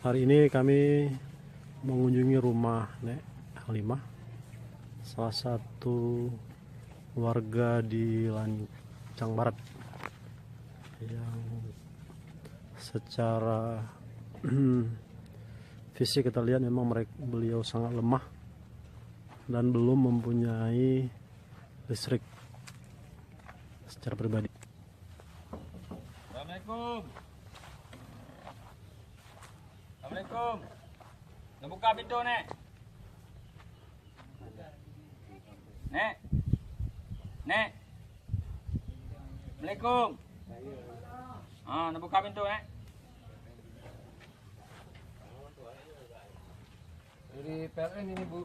Hari ini kami mengunjungi rumah Nek Halimah, salah satu warga di Lancang Barat yang secara fisik kita lihat memang beliau sangat lemah dan belum mempunyai listrik secara pribadi. Assalamualaikum. Assalamualaikum. Nak buka pintu, Nek. Nek. Nek. Assalamualaikum. Nak buka pintu, Nek. Dari PLN ini, Bu.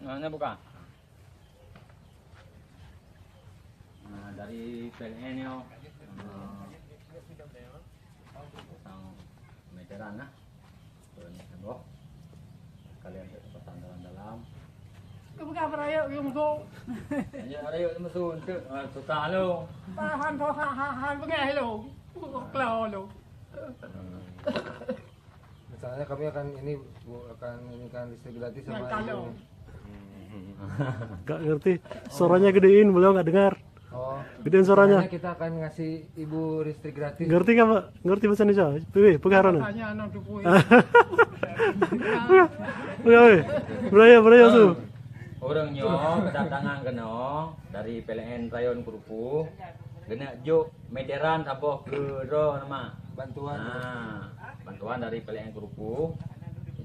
Nak buka. Dari PLN yo. Pasang meteran lah. Tembok. Kalian pasang dalam-dalam. Buka perayaan yung go. Hanya ada yuk mesun tu. Suka lo. Tahan pengen lo. Klau lo. Misalnya kami akan ini, Bu, akan ini kan listrik gratis sama Kalau. Gak ngerti, suaranya gedein, beliau nggak dengar. Oh, Gedein suaranya. misalnya kita akan ngasih Ibu listrik gratis. Ngerti nggak Pak? Ngerti bahasa Indonesia? Pilih, pengaruh. Tanya anak duku. Beraya su. Orangnya kedatangan kena dari PLN Rayon Kurupu. Kena juk meteran taboh ke ro nama. Bantuan. Bantuan dari PLN Kurupu.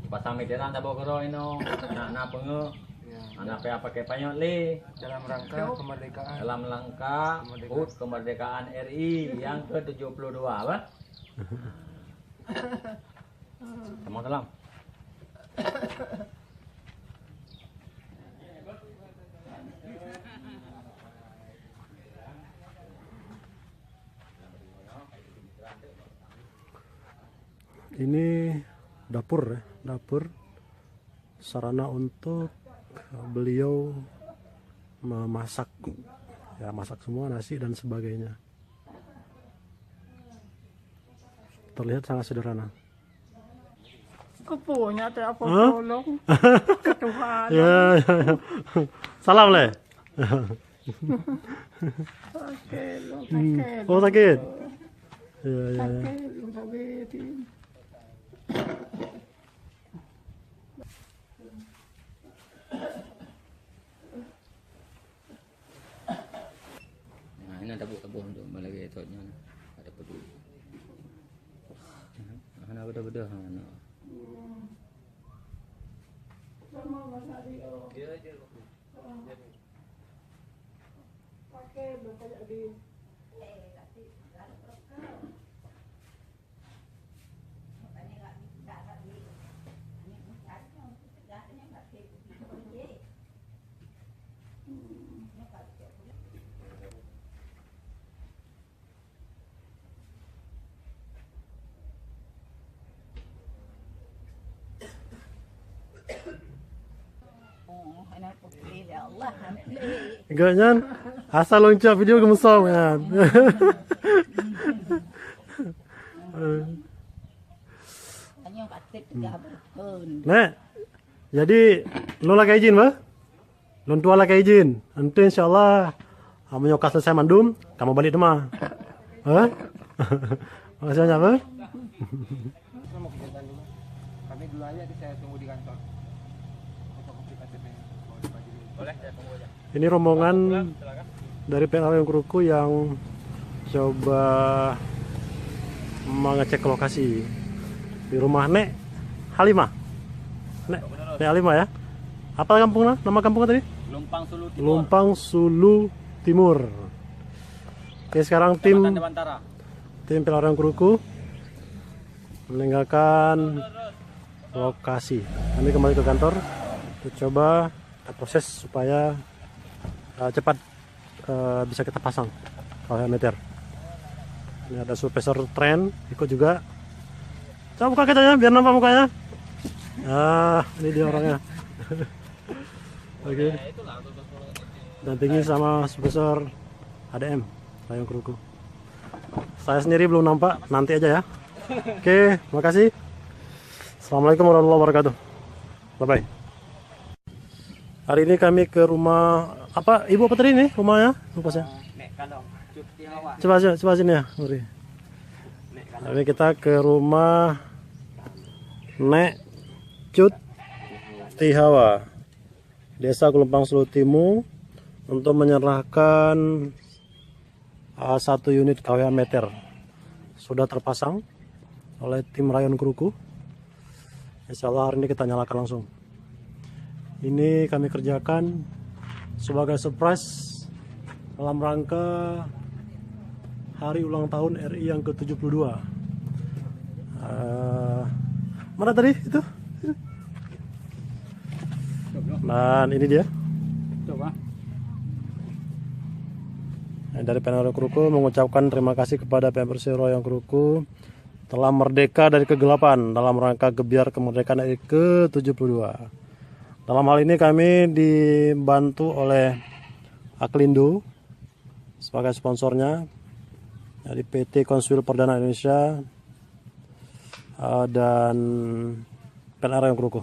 Pasang meteran taboh ke ro ino. Nak penge. Ya, Anak pakai panyot le. dalam rangka kemerdekaan. Dalam langkah HUT kemerdekaan RI yang ke-72 apa? Sama salam. Ini dapur ya, dapur sarana untuk beliau memasak, ya masak semua nasi dan sebagainya. Terlihat sangat sederhana. Kepunya teh apa Hah? tolong. Ketuhan. Ya. Salam le. Sakit. Oh sakit. Ya. Sakit. Sakit. Nah, ini ada tabung untuk melagi totnya. Ada peduli. Ana beda-beda ana. Anak putih ya Allah. Enggak nyan. Asal loncat video gemusong kan. Hanya katik dia berpun. Nek. Jadi lo lagi izin bah? Lo tua lagi izin. Nanti insyaallah kamu nyokas selesai mandum, kamu balik rumah. Hah? Makasih banyak bah. Saya mau kegiatan dulu. Kami dulu aja, saya tunggu di kantor. Fotokopi KTP. Boleh, saya tunggu aja. Ini rombongan dari PLN Kuruku yang coba mengecek lokasi di rumah Nek Halimah. Nek Halimah ya. Apa kampungnya? Nama kampungnya tadi? Lumpang Sulu Timur. Lumpang Sulu Timur. Oke, sekarang tim Dewantara. PLN Kuruku meninggalkan lokasi. Kami kembali ke kantor. Kita coba proses supaya cepat bisa kita pasang kalau meter. Ini ada supervisor tren ikut juga. Coba buka katanya biar nampak mukanya. Ini dia orangnya. Oke. Dampingi sama supervisor ADM Rayon Kuruku. Saya sendiri belum nampak, nanti aja ya. Oke, makasih. Assalamualaikum warahmatullahi wabarakatuh. Bye bye. Hari ini kami ke rumah apa? Ibu apa tadi nih rumahnya? Lupa saya. Nek Kalong, Cuti Hawa. Coba sini ya, Muri. Ini kita ke rumah Nek Cut Tihawa, Desa Kulempang Selutimu, untuk menyerahkan 1 unit KWH meter. Sudah terpasang oleh tim Rayon Kruku. Insya Allah hari ini kita nyalakan langsung. Ini kami kerjakan sebagai surprise dalam rangka hari ulang tahun RI yang ke-72. Mana tadi itu? Nah, ini dia. Coba. Dari PNR Rayon Kruku mengucapkan terima kasih kepada PMRC Rayon Kruku telah merdeka dari kegelapan dalam rangka gebiar kemerdekaan RI ke-72. Dalam hal ini kami dibantu oleh Aklindo sebagai sponsornya dari PT Konsul Perdana Indonesia dan PNR Rayon Kruku.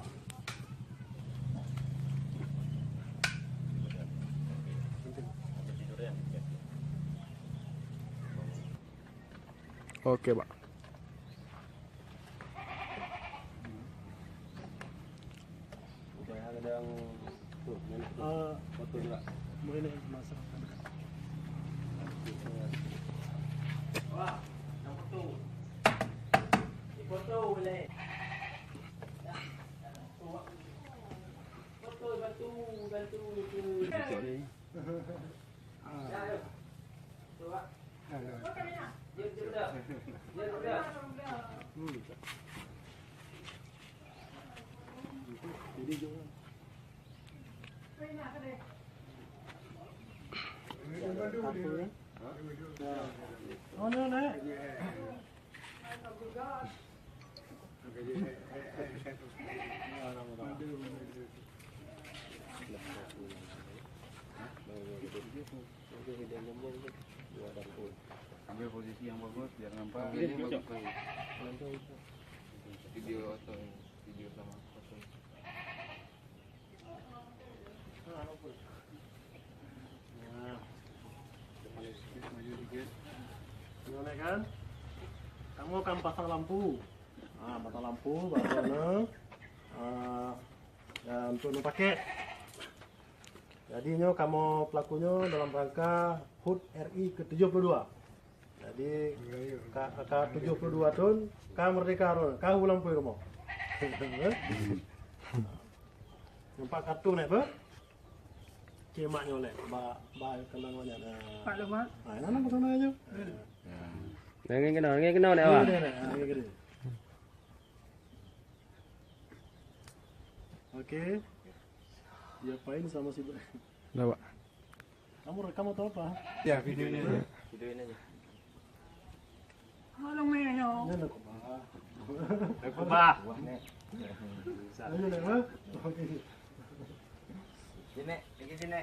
Oke, Pak. Foto juga. Boleh masak. Wah, yang foto. Foto boleh. Foto bantu. Coba. Oh, no, no. Ambil posisi yang bagus biar nampak. Video atau video sama foto. Maju dikit. Gimana kan? Kamu akan pasang lampu. Nah, pasang lampu baru dan untuk pakai. Jadi kamu pelakunya dalam rangka HUT RI ke-72. Jadi K72 tahun merdeka kah ulang poin rumah. Nampak kartu nek ba? Cemaknya nek ba kenangannya. Pak Luma. Nah, nana kesana aja. Ngene kena nek awak. Oke. Diapain sama si Bawa. Kamu rekam atau apa? Ya, videonya. Videoin aja. Tolong Meno. Ini nak apa? Bah. Ayo nek ba. Oke. Sini, sini.